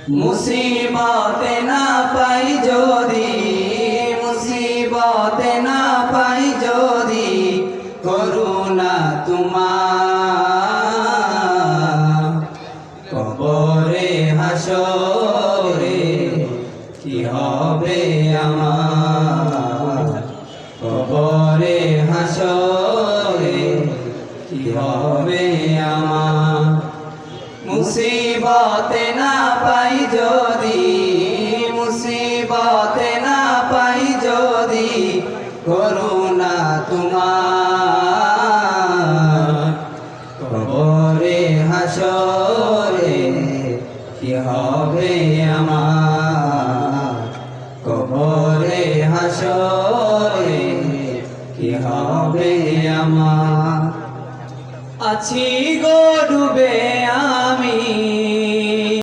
মুসিবতে না পাই যদি, মুসিবতে না পাই যদি, করুণা তোমার। কবরে হাসরে কি হবে আমার, কবরে হাসরে কি হবে আমার। মুসিবতে না পাই যদি, মুসিবতে না পাই যদি, করুণা তোমার। কবরে হাসরে কি হবে আমার, কবরে হাসরে কি হবে আমার। আছি গো ডুবে